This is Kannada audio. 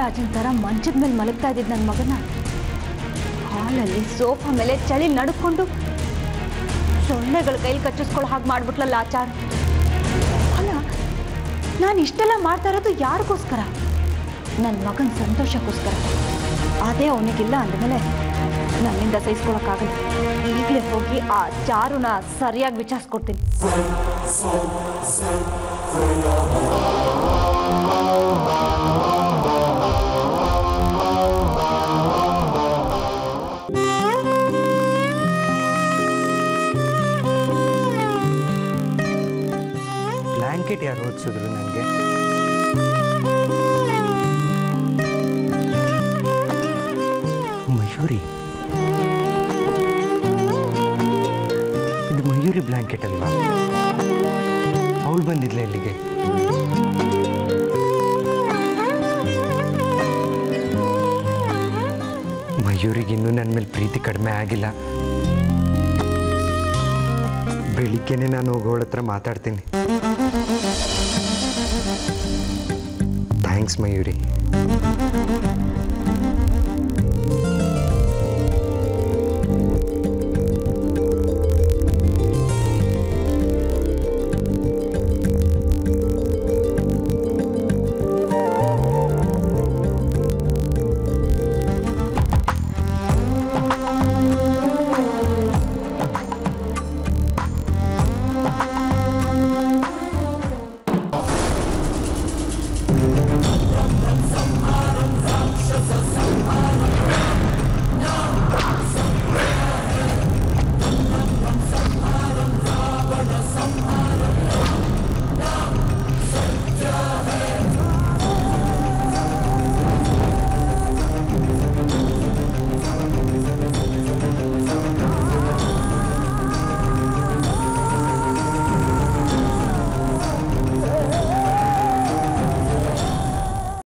ಮಹಾರಾಜನ ಥರ ಮಂಚದ ಮೇಲೆ ಮಲಗ್ತಾ ಇದ್ದಿದ್ದು ನನ್ನ ಮಗನ ಹಾಲಲ್ಲಿ ಸೋಫಾ ಮೇಲೆ ಚಳಿ ನಡ್ಕೊಂಡು ಸೊಳ್ಳೆಗಳ ಕೈಲಿ ಕಚ್ಚಿಸ್ಕೊಳ್ಳೋ ಹಾಗೆ ಮಾಡ್ಬಿಟ್ಲಲ್ಲ ಆಚಾರ. ಅಲ್ಲ, ನಾನು ಇಷ್ಟೆಲ್ಲ ಮಾಡ್ತಾ ಇರೋದು ಯಾರಿಗೋಸ್ಕರ? ನನ್ನ ಮಗನ ಸಂತೋಷಕ್ಕೋಸ್ಕರ. ಅದೇ ಅವನಿಗಿಲ್ಲ ಅಂದಮೇಲೆ ನನ್ನಿಂದ ಸಹಿಸ್ಕೊಳಕ್ಕಾಗಲ್ಲ. ಈಗಲೇ ಹೋಗಿ ಆ ಚಾರುನ ಸರಿಯಾಗಿ ವಿಚಾರಿಸ್ಕೊಡ್ತೀನಿ. ಬ್ಲ್ಯಾಂಕೆಟ್ ಯಾರು ಓದಿಸಿದ್ರು ನನಗೆ? ಮಯೂರಿ. ಇದು ಮಯೂರಿ ಬ್ಲ್ಯಾಂಕೆಟ್ ಅಲ್ವಾ? ಅವಳು ಬಂದಿದ್ಲ ಇಲ್ಲಿಗೆ? ಮಯೂರಿಗಿನ್ನೂ ನನ್ನ ಮೇಲೆ ಪ್ರೀತಿ ಕಡಿಮೆ ಆಗಿಲ್ಲ. ಬೆಳಿಗ್ಗೆನೆ ನಾನು ಹೋಗೋಳ ಹತ್ರ ಮಾತಾಡ್ತೀನಿ. ಥ್ಯಾಂಕ್ಸ್ ಮಯೂರಿ.